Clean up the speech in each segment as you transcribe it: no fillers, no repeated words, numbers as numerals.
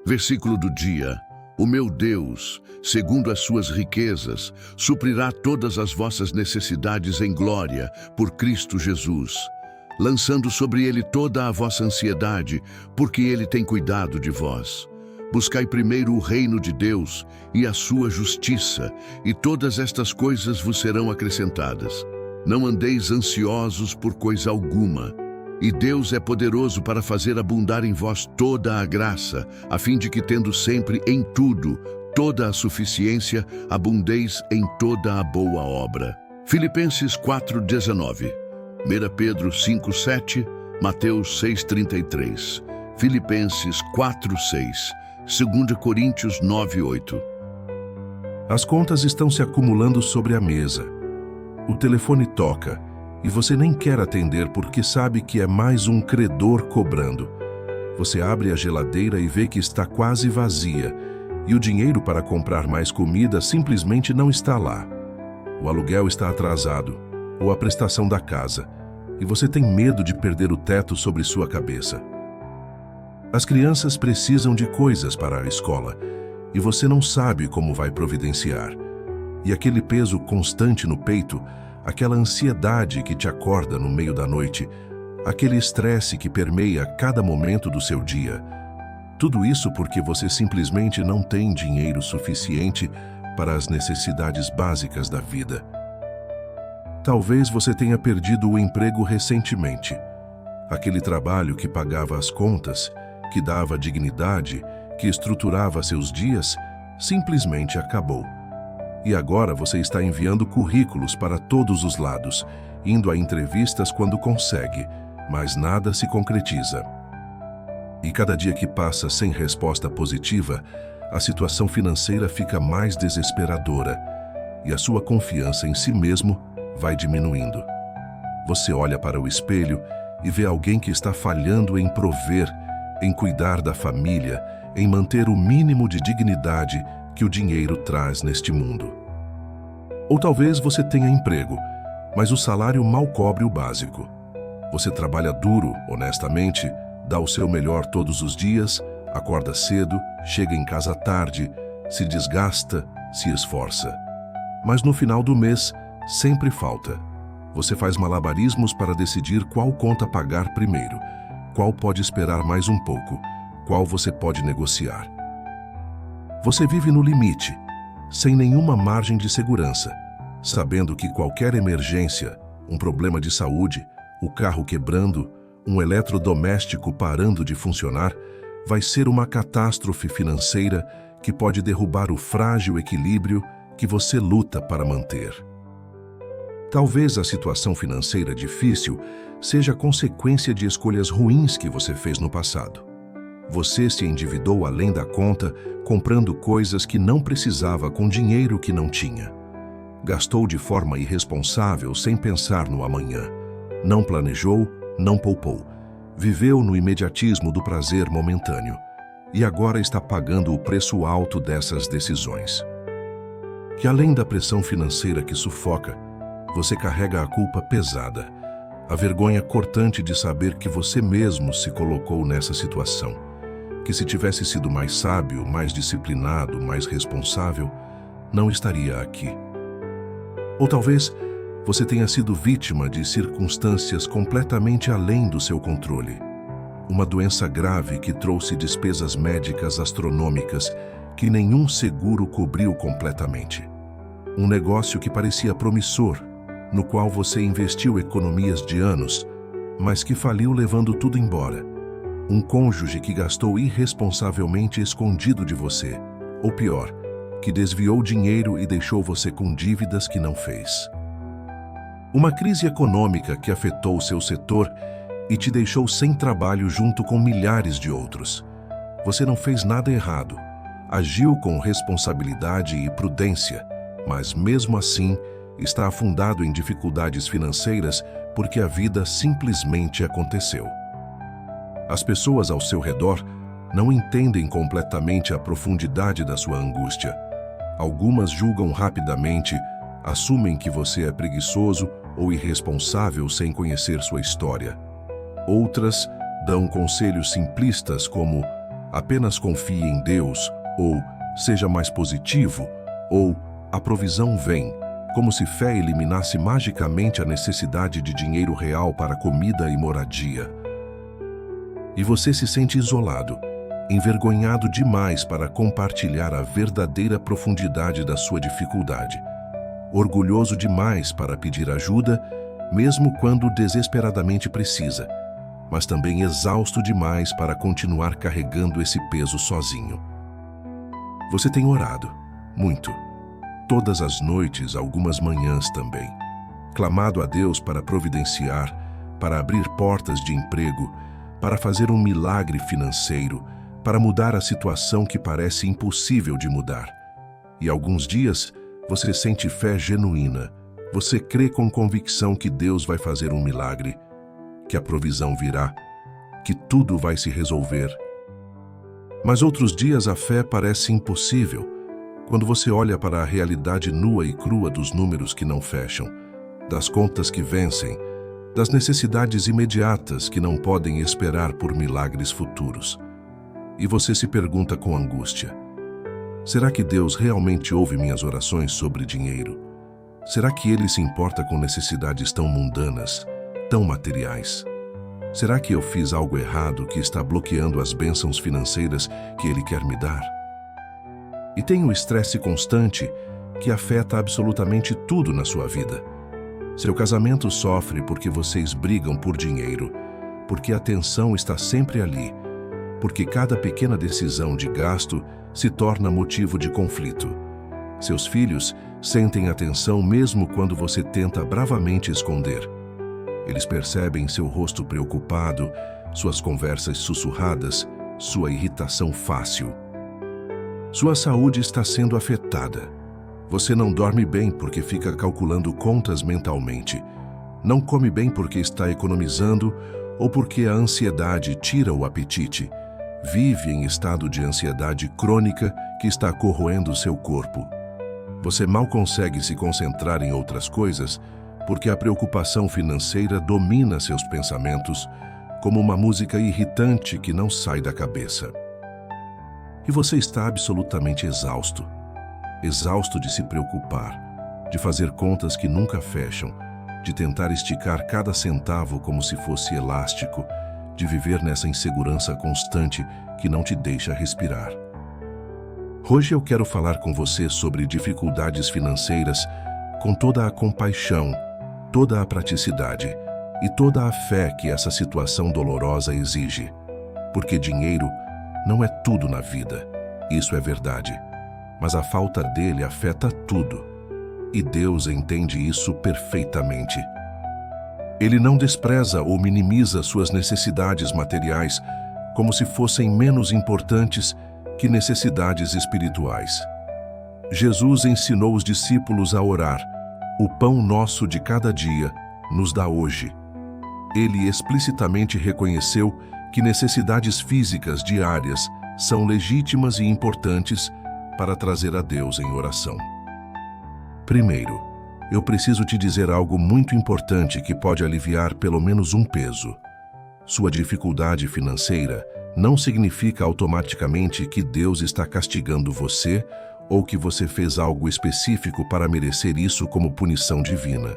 Versículo do dia. O meu Deus, segundo as suas riquezas, suprirá todas as vossas necessidades em glória por Cristo Jesus, lançando sobre ele toda a vossa ansiedade, porque ele tem cuidado de vós. Buscai primeiro o reino de Deus e a sua justiça, e todas estas coisas vos serão acrescentadas. Não andeis ansiosos por coisa alguma. E Deus é poderoso para fazer abundar em vós toda a graça, a fim de que, tendo sempre em tudo toda a suficiência, abundeis em toda a boa obra. Filipenses 4:19, 1 Pedro 5:7, Mateus 6:33, Filipenses 4:6, 2 Coríntios 9:8. As contas estão se acumulando sobre a mesa. O telefone toca e você nem quer atender porque sabe que é mais um credor cobrando. Você abre a geladeira e vê que está quase vazia e o dinheiro para comprar mais comida simplesmente não está lá. O aluguel está atrasado ou a prestação da casa e você tem medo de perder o teto sobre sua cabeça. As crianças precisam de coisas para a escola e você não sabe como vai providenciar. E aquele peso constante no peito, aquela ansiedade que te acorda no meio da noite, aquele estresse que permeia cada momento do seu dia. Tudo isso porque você simplesmente não tem dinheiro suficiente para as necessidades básicas da vida. Talvez você tenha perdido o emprego recentemente. Aquele trabalho que pagava as contas, que dava dignidade, que estruturava seus dias, simplesmente acabou. E agora você está enviando currículos para todos os lados, indo a entrevistas quando consegue, mas nada se concretiza. E cada dia que passa sem resposta positiva, a situação financeira fica mais desesperadora e a sua confiança em si mesmo vai diminuindo. Você olha para o espelho e vê alguém que está falhando em prover, em cuidar da família, em manter o mínimo de dignidade que o dinheiro traz neste mundo. Ou talvez você tenha emprego, mas o salário mal cobre o básico. Você trabalha duro, honestamente, dá o seu melhor todos os dias, acorda cedo, chega em casa tarde, se desgasta, se esforça. Mas no final do mês, sempre falta. Você faz malabarismos para decidir qual conta pagar primeiro, qual pode esperar mais um pouco, qual você pode negociar. Você vive no limite, sem nenhuma margem de segurança, sabendo que qualquer emergência, um problema de saúde, o carro quebrando, um eletrodoméstico parando de funcionar, vai ser uma catástrofe financeira que pode derrubar o frágil equilíbrio que você luta para manter. Talvez a situação financeira difícil seja consequência de escolhas ruins que você fez no passado. Você se endividou além da conta, comprando coisas que não precisava com dinheiro que não tinha. Gastou de forma irresponsável sem pensar no amanhã. Não planejou, não poupou. Viveu no imediatismo do prazer momentâneo. E agora está pagando o preço alto dessas decisões. Que além da pressão financeira que sufoca, você carrega a culpa pesada. A vergonha cortante de saber que você mesmo se colocou nessa situação. Que se tivesse sido mais sábio, mais disciplinado, mais responsável, não estaria aqui. Ou talvez você tenha sido vítima de circunstâncias completamente além do seu controle. Uma doença grave que trouxe despesas médicas astronômicas que nenhum seguro cobriu completamente. Um negócio que parecia promissor, no qual você investiu economias de anos, mas que faliu levando tudo embora. Um cônjuge que gastou irresponsavelmente escondido de você, ou pior, que desviou dinheiro e deixou você com dívidas que não fez. Uma crise econômica que afetou seu setor e te deixou sem trabalho junto com milhares de outros. Você não fez nada errado, agiu com responsabilidade e prudência, mas mesmo assim está afundado em dificuldades financeiras porque a vida simplesmente aconteceu. As pessoas ao seu redor não entendem completamente a profundidade da sua angústia. Algumas julgam rapidamente, assumem que você é preguiçoso ou irresponsável sem conhecer sua história. Outras dão conselhos simplistas como Apenas confie em Deus, ou seja mais positivo, ou a provisão vem, como se fé eliminasse magicamente a necessidade de dinheiro real para comida e moradia. E você se sente isolado, envergonhado demais para compartilhar a verdadeira profundidade da sua dificuldade, orgulhoso demais para pedir ajuda, mesmo quando desesperadamente precisa, mas também exausto demais para continuar carregando esse peso sozinho. Você tem orado, muito, todas as noites, algumas manhãs também, clamado a Deus para providenciar, para abrir portas de emprego, para fazer um milagre financeiro, para mudar a situação que parece impossível de mudar. E alguns dias você sente fé genuína, você crê com convicção que Deus vai fazer um milagre, que a provisão virá, que tudo vai se resolver. Mas outros dias a fé parece impossível, quando você olha para a realidade nua e crua dos números que não fecham, das contas que vencem, das necessidades imediatas que não podem esperar por milagres futuros. E você se pergunta com angústia: será que Deus realmente ouve minhas orações sobre dinheiro? Será que Ele se importa com necessidades tão mundanas, tão materiais? Será que eu fiz algo errado que está bloqueando as bênçãos financeiras que Ele quer me dar? E tem o estresse constante que afeta absolutamente tudo na sua vida. Seu casamento sofre porque vocês brigam por dinheiro, porque a tensão está sempre ali, porque cada pequena decisão de gasto se torna motivo de conflito. Seus filhos sentem a tensão mesmo quando você tenta bravamente esconder. Eles percebem seu rosto preocupado, suas conversas sussurradas, sua irritação fácil. Sua saúde está sendo afetada. Você não dorme bem porque fica calculando contas mentalmente. Não come bem porque está economizando ou porque a ansiedade tira o apetite. Vive em estado de ansiedade crônica que está corroendo seu corpo. Você mal consegue se concentrar em outras coisas porque a preocupação financeira domina seus pensamentos como uma música irritante que não sai da cabeça. E você está absolutamente exausto. Exausto de se preocupar, de fazer contas que nunca fecham, de tentar esticar cada centavo como se fosse elástico, de viver nessa insegurança constante que não te deixa respirar. Hoje eu quero falar com você sobre dificuldades financeiras com toda a compaixão, toda a praticidade e toda a fé que essa situação dolorosa exige. Porque dinheiro não é tudo na vida, isso é verdade. Mas a falta dele afeta tudo. E Deus entende isso perfeitamente. Ele não despreza ou minimiza suas necessidades materiais como se fossem menos importantes que necessidades espirituais. Jesus ensinou os discípulos a orar: "O pão nosso de cada dia nos dá hoje." Ele explicitamente reconheceu que necessidades físicas diárias são legítimas e importantes para trazer a Deus em oração. Primeiro, eu preciso te dizer algo muito importante que pode aliviar pelo menos um peso. Sua dificuldade financeira não significa automaticamente que Deus está castigando você ou que você fez algo específico para merecer isso como punição divina.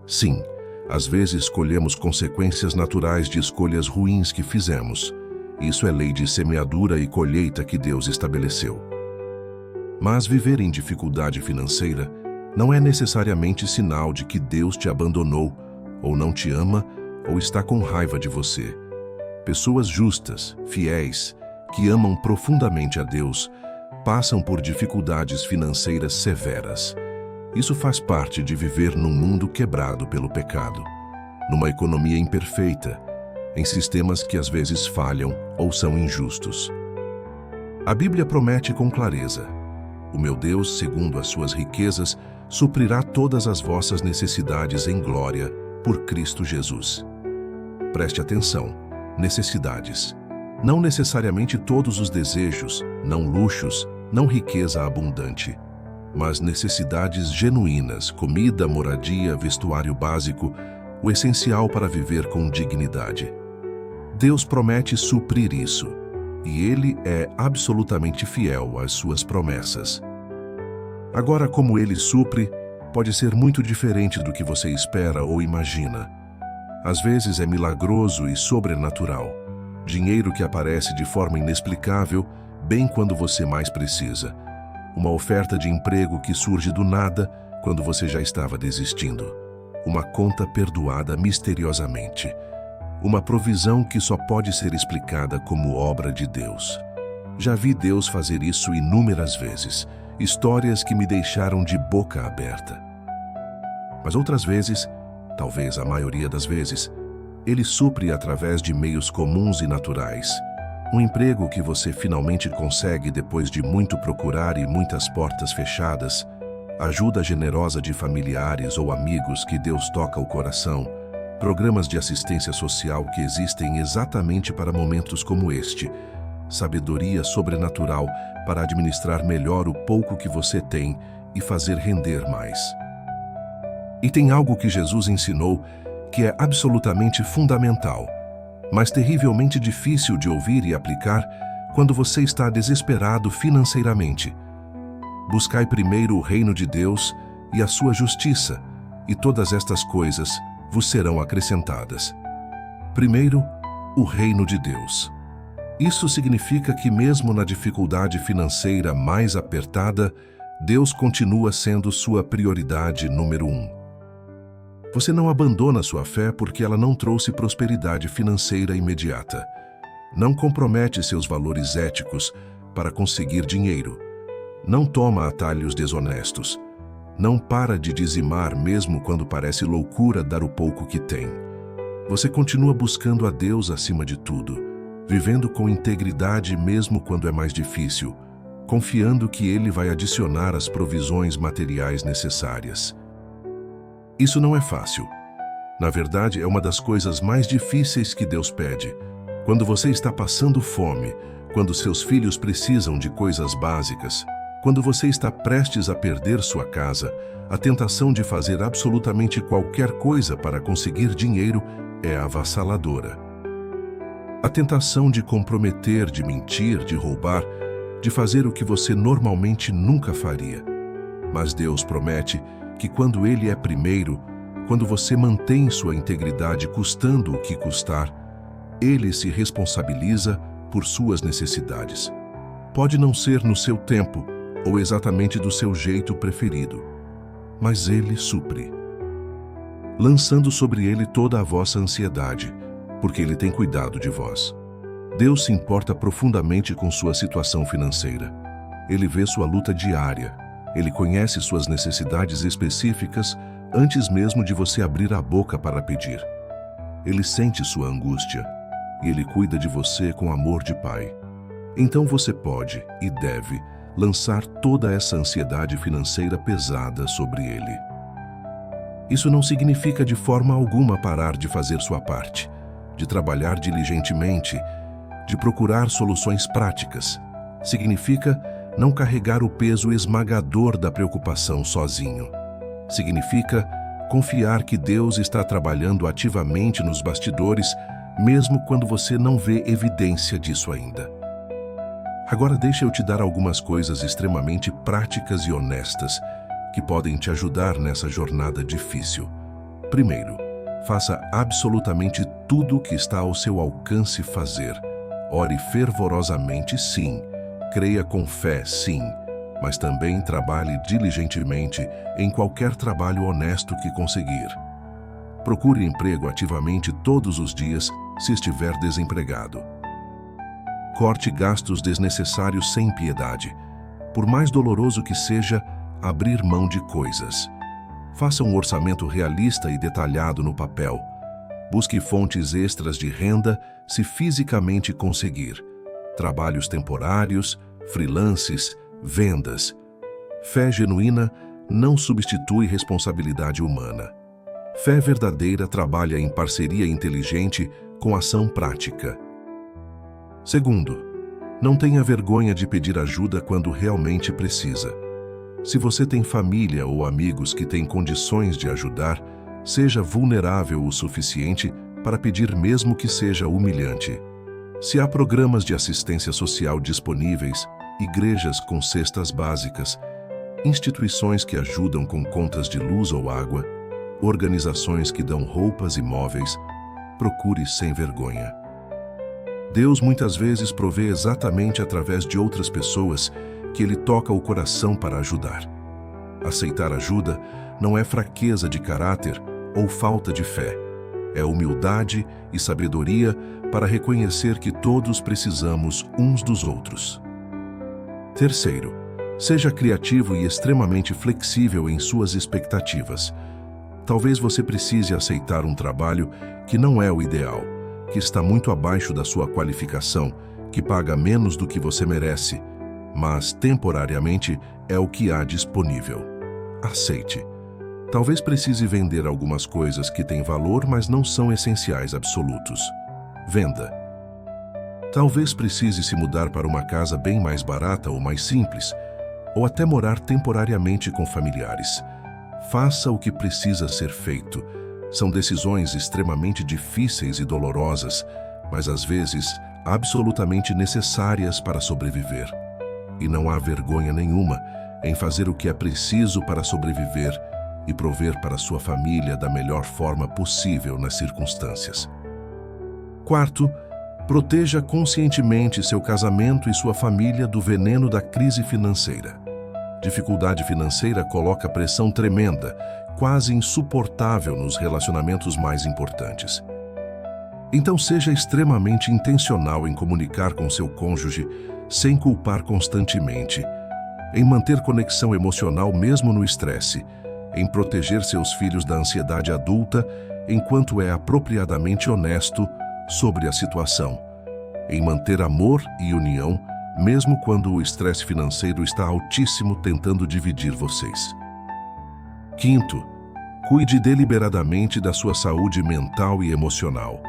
Sim, às vezes colhemos consequências naturais de escolhas ruins que fizemos. Isso é lei de semeadura e colheita que Deus estabeleceu. Mas viver em dificuldade financeira não é necessariamente sinal de que Deus te abandonou, ou não te ama, ou está com raiva de você. Pessoas justas, fiéis, que amam profundamente a Deus, passam por dificuldades financeiras severas. Isso faz parte de viver num mundo quebrado pelo pecado, numa economia imperfeita, em sistemas que às vezes falham ou são injustos. A Bíblia promete com clareza: "O meu Deus, segundo as suas riquezas, suprirá todas as vossas necessidades em glória por Cristo Jesus." Preste atenção: necessidades. Não necessariamente todos os desejos, não luxos, não riqueza abundante, mas necessidades genuínas: comida, moradia, vestuário básico, o essencial para viver com dignidade. Deus promete suprir isso. e Ele é absolutamente fiel às suas promessas. Agora, como Ele supre, pode ser muito diferente do que você espera ou imagina. Às vezes é milagroso e sobrenatural. Dinheiro que aparece de forma inexplicável, bem quando você mais precisa. Uma oferta de emprego que surge do nada, quando você já estava desistindo. Uma conta perdoada misteriosamente. Uma provisão que só pode ser explicada como obra de Deus. Já vi Deus fazer isso inúmeras vezes. Histórias que me deixaram de boca aberta. Mas outras vezes, talvez a maioria das vezes, Ele supre através de meios comuns e naturais. Um emprego que você finalmente consegue depois de muito procurar e muitas portas fechadas. Ajuda generosa de familiares ou amigos que Deus toca o coração. Programas de assistência social que existem exatamente para momentos como este. Sabedoria sobrenatural para administrar melhor o pouco que você tem e fazer render mais. E tem algo que Jesus ensinou que é absolutamente fundamental, mas terrivelmente difícil de ouvir e aplicar quando você está desesperado financeiramente. Buscai primeiro o reino de Deus e a sua justiça, e todas estas coisas vos serão acrescentadas. Primeiro, o reino de Deus. Isso significa que mesmo na dificuldade financeira mais apertada, Deus continua sendo sua prioridade número 1. Você não abandona sua fé porque ela não trouxe prosperidade financeira imediata. Não compromete seus valores éticos para conseguir dinheiro. Não toma atalhos desonestos. Não para de dizimar mesmo quando parece loucura dar o pouco que tem. Você continua buscando a Deus acima de tudo, vivendo com integridade mesmo quando é mais difícil, confiando que Ele vai adicionar as provisões materiais necessárias. Isso não é fácil. Na verdade, é uma das coisas mais difíceis que Deus pede. Quando você está passando fome, quando seus filhos precisam de coisas básicas, quando você está prestes a perder sua casa, a tentação de fazer absolutamente qualquer coisa para conseguir dinheiro é avassaladora. A tentação de comprometer, de mentir, de roubar, de fazer o que você normalmente nunca faria. Mas Deus promete que quando Ele é primeiro, quando você mantém sua integridade custando o que custar, Ele se responsabiliza por suas necessidades. Pode não ser no seu tempo ou exatamente do seu jeito preferido, mas Ele supre, lançando sobre Ele toda a vossa ansiedade, porque Ele tem cuidado de vós. Deus se importa profundamente com sua situação financeira. Ele vê sua luta diária. Ele conhece suas necessidades específicas antes mesmo de você abrir a boca para pedir. Ele sente sua angústia e Ele cuida de você com amor de pai. Então você pode e deve lançar toda essa ansiedade financeira pesada sobre Ele. Isso não significa de forma alguma parar de fazer sua parte, de trabalhar diligentemente, de procurar soluções práticas. Significa não carregar o peso esmagador da preocupação sozinho. Significa confiar que Deus está trabalhando ativamente nos bastidores, mesmo quando você não vê evidência disso ainda. Agora deixa eu te dar algumas coisas extremamente práticas e honestas que podem te ajudar nessa jornada difícil. Primeiro, faça absolutamente tudo o que está ao seu alcance fazer. Ore fervorosamente, sim. Creia com fé, sim, mas também trabalhe diligentemente em qualquer trabalho honesto que conseguir. Procure emprego ativamente todos os dias se estiver desempregado. Corte gastos desnecessários sem piedade. Por mais doloroso que seja, abrir mão de coisas. Faça um orçamento realista e detalhado no papel. Busque fontes extras de renda se fisicamente conseguir. Trabalhos temporários, freelances, vendas. Fé genuína não substitui responsabilidade humana. Fé verdadeira trabalha em parceria inteligente com ação prática. Segundo, não tenha vergonha de pedir ajuda quando realmente precisa. Se você tem família ou amigos que têm condições de ajudar, seja vulnerável o suficiente para pedir mesmo que seja humilhante. Se há programas de assistência social disponíveis, igrejas com cestas básicas, instituições que ajudam com contas de luz ou água, organizações que dão roupas e móveis, procure sem vergonha. Deus muitas vezes provê exatamente através de outras pessoas que Ele toca o coração para ajudar. Aceitar ajuda não é fraqueza de caráter ou falta de fé. É humildade e sabedoria para reconhecer que todos precisamos uns dos outros. Terceiro, seja criativo e extremamente flexível em suas expectativas. Talvez você precise aceitar um trabalho que não é o ideal, que está muito abaixo da sua qualificação, que paga menos do que você merece, mas temporariamente é o que há disponível. Aceite. Talvez precise vender algumas coisas que têm valor, mas não são essenciais absolutos. Venda. Talvez precise se mudar para uma casa bem mais barata ou mais simples, ou até morar temporariamente com familiares. Faça o que precisa ser feito. São decisões extremamente difíceis e dolorosas, mas às vezes absolutamente necessárias para sobreviver. E não há vergonha nenhuma em fazer o que é preciso para sobreviver e prover para sua família da melhor forma possível nas circunstâncias. Quarto, proteja conscientemente seu casamento e sua família do veneno da crise financeira. Dificuldade financeira coloca pressão tremenda, quase insuportável nos relacionamentos mais importantes. Então seja extremamente intencional em comunicar com seu cônjuge sem culpar constantemente, em manter conexão emocional mesmo no estresse, em proteger seus filhos da ansiedade adulta enquanto é apropriadamente honesto sobre a situação, em manter amor e união mesmo quando o estresse financeiro está altíssimo tentando dividir vocês. Quinto, cuide deliberadamente da sua saúde mental e emocional.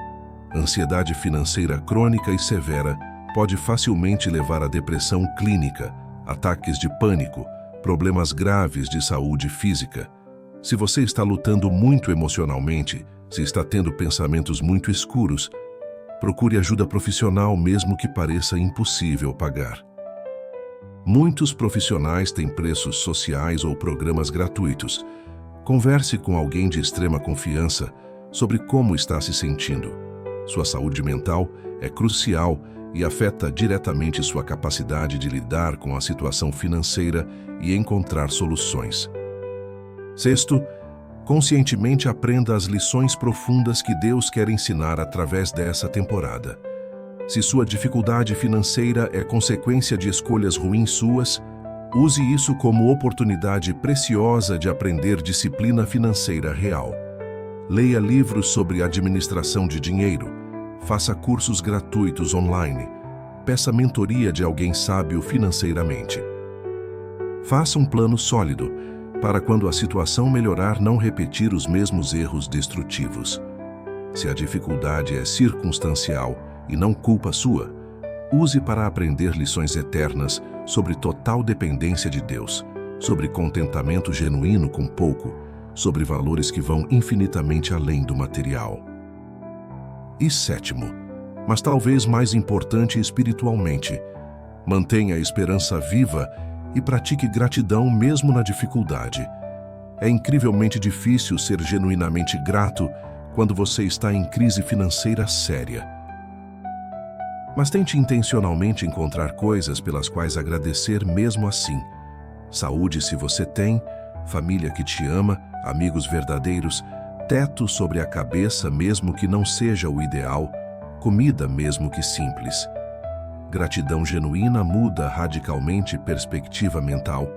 Ansiedade financeira crônica e severa pode facilmente levar à depressão clínica, ataques de pânico, problemas graves de saúde física. Se você está lutando muito emocionalmente, se está tendo pensamentos muito escuros, procure ajuda profissional mesmo que pareça impossível pagar. Muitos profissionais têm preços sociais ou programas gratuitos. Converse com alguém de extrema confiança sobre como está se sentindo. Sua saúde mental é crucial e afeta diretamente sua capacidade de lidar com a situação financeira e encontrar soluções. Sexto, conscientemente aprenda as lições profundas que Deus quer ensinar através dessa temporada. Se sua dificuldade financeira é consequência de escolhas ruins suas, use isso como oportunidade preciosa de aprender disciplina financeira real. Leia livros sobre administração de dinheiro, faça cursos gratuitos online, peça mentoria de alguém sábio financeiramente. Faça um plano sólido para quando a situação melhorar não repetir os mesmos erros destrutivos. Se a dificuldade é circunstancial e não culpa sua, use para aprender lições eternas sobre total dependência de Deus, sobre contentamento genuíno com pouco, sobre valores que vão infinitamente além do material. E sétimo, mas talvez mais importante espiritualmente, mantenha a esperança viva e pratique gratidão mesmo na dificuldade. É incrivelmente difícil ser genuinamente grato quando você está em crise financeira séria. Mas tente intencionalmente encontrar coisas pelas quais agradecer mesmo assim. Saúde se você tem, família que te ama, amigos verdadeiros, teto sobre a cabeça mesmo que não seja o ideal, comida mesmo que simples. Gratidão genuína muda radicalmente perspectiva mental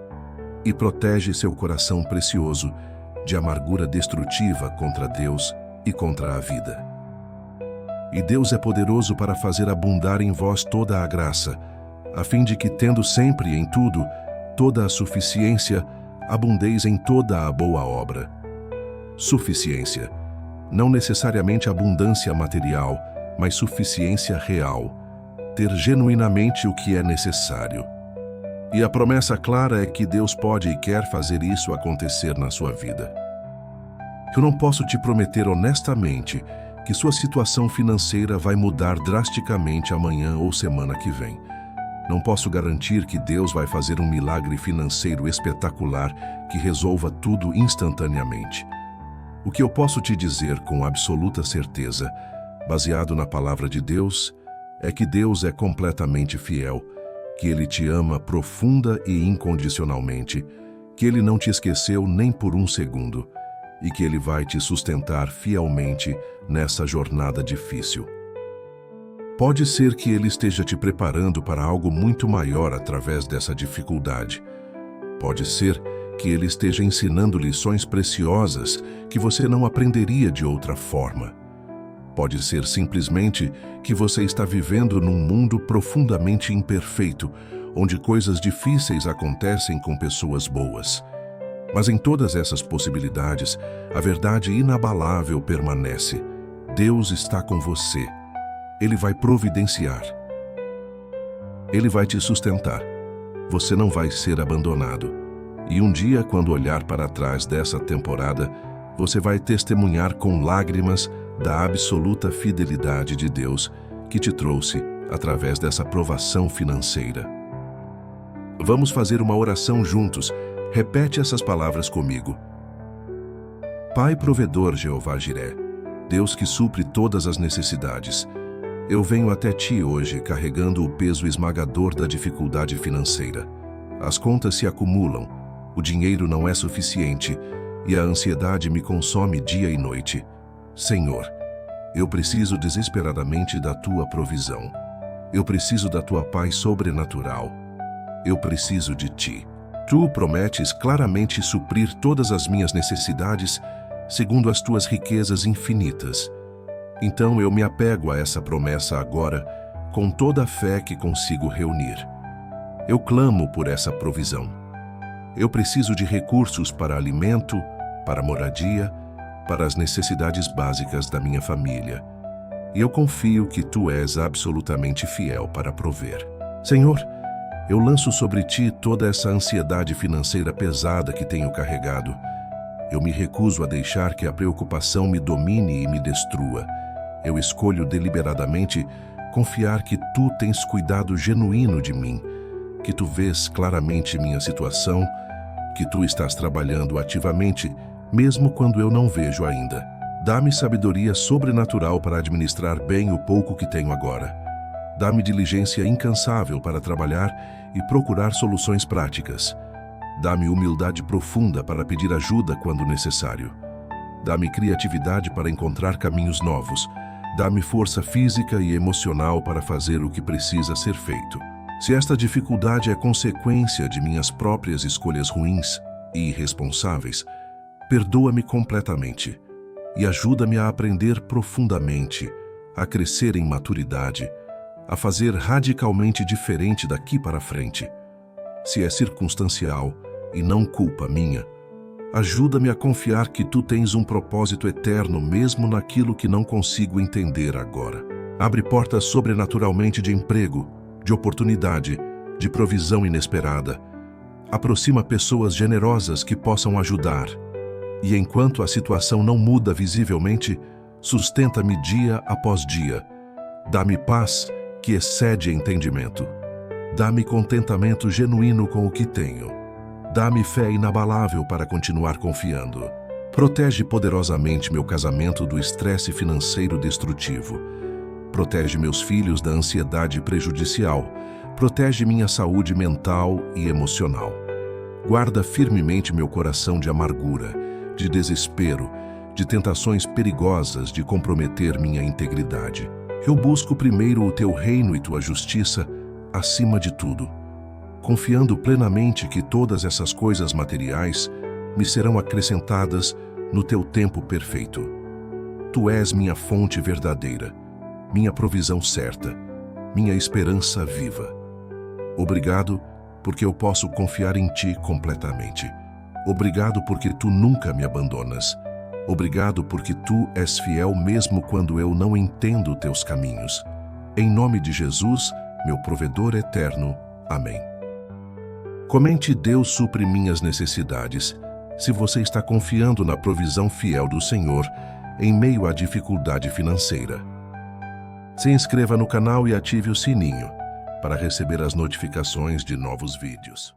e protege seu coração precioso de amargura destrutiva contra Deus e contra a vida. E Deus é poderoso para fazer abundar em vós toda a graça, a fim de que, tendo sempre em tudo toda a suficiência, abundeis em toda a boa obra. Suficiência, não necessariamente abundância material, mas suficiência real, ter genuinamente o que é necessário. E a promessa clara é que Deus pode e quer fazer isso acontecer na sua vida. Eu não posso te prometer honestamente que sua situação financeira vai mudar drasticamente amanhã ou semana que vem. Não posso garantir que Deus vai fazer um milagre financeiro espetacular que resolva tudo instantaneamente. O que eu posso te dizer com absoluta certeza, baseado na palavra de Deus, é que Deus é completamente fiel, que Ele te ama profunda e incondicionalmente, que Ele não te esqueceu nem por um segundo e que Ele vai te sustentar fielmente nessa jornada difícil. Pode ser que Ele esteja te preparando para algo muito maior através dessa dificuldade. Pode ser que Ele esteja ensinando lições preciosas que você não aprenderia de outra forma. Pode ser simplesmente que você está vivendo num mundo profundamente imperfeito, onde coisas difíceis acontecem com pessoas boas. Mas em todas essas possibilidades, a verdade inabalável permanece. Deus está com você. Ele vai providenciar. Ele vai te sustentar. Você não vai ser abandonado. E um dia, quando olhar para trás dessa temporada, você vai testemunhar com lágrimas da absoluta fidelidade de Deus que te trouxe através dessa provação financeira. Vamos fazer uma oração juntos. Repete essas palavras comigo. Pai provedor Jeová Jiré, Deus que supre todas as necessidades, eu venho até Ti hoje carregando o peso esmagador da dificuldade financeira. As contas se acumulam, o dinheiro não é suficiente e a ansiedade me consome dia e noite. Senhor, eu preciso desesperadamente da Tua provisão. Eu preciso da Tua paz sobrenatural. Eu preciso de Ti. Tu prometes claramente suprir todas as minhas necessidades segundo as Tuas riquezas infinitas. Então eu me apego a essa promessa agora com toda a fé que consigo reunir. Eu clamo por essa provisão. Eu preciso de recursos para alimento, para moradia, para as necessidades básicas da minha família. E eu confio que Tu és absolutamente fiel para prover. Senhor, eu lanço sobre Ti toda essa ansiedade financeira pesada que tenho carregado. Eu me recuso a deixar que a preocupação me domine e me destrua. Eu escolho deliberadamente confiar que Tu tens cuidado genuíno de mim, que Tu vês claramente minha situação, que Tu estás trabalhando ativamente, mesmo quando eu não vejo ainda. Dá-me sabedoria sobrenatural para administrar bem o pouco que tenho agora. Dá-me diligência incansável para trabalhar e procurar soluções práticas. Dá-me humildade profunda para pedir ajuda quando necessário. Dá-me criatividade para encontrar caminhos novos. Dá-me força física e emocional para fazer o que precisa ser feito. Se esta dificuldade é consequência de minhas próprias escolhas ruins e irresponsáveis, perdoa-me completamente e ajuda-me a aprender profundamente, a crescer em maturidade, a fazer radicalmente diferente daqui para frente. Se é circunstancial e não culpa minha, ajuda-me a confiar que Tu tens um propósito eterno mesmo naquilo que não consigo entender agora. Abre portas sobrenaturalmente de emprego, de oportunidade, de provisão inesperada. Aproxima pessoas generosas que possam ajudar. E enquanto a situação não muda visivelmente, sustenta-me dia após dia. Dá-me paz que excede entendimento. Dá-me contentamento genuíno com o que tenho. Dá-me fé inabalável para continuar confiando. Protege poderosamente meu casamento do estresse financeiro destrutivo. Protege meus filhos da ansiedade prejudicial. Protege minha saúde mental e emocional. Guarda firmemente meu coração de amargura, de desespero, de tentações perigosas de comprometer minha integridade. Eu busco primeiro o Teu reino e Tua justiça acima de tudo, confiando plenamente que todas essas coisas materiais me serão acrescentadas no Teu tempo perfeito. Tu és minha fonte verdadeira, minha provisão certa, minha esperança viva. Obrigado porque eu posso confiar em Ti completamente. Obrigado porque Tu nunca me abandonas. Obrigado porque Tu és fiel mesmo quando eu não entendo Teus caminhos. Em nome de Jesus, meu provedor eterno. Amém. Comente Deus supre minhas necessidades. Se você está confiando na provisão fiel do Senhor, em meio à dificuldade financeira. Se inscreva no canal e ative o sininho para receber as notificações de novos vídeos.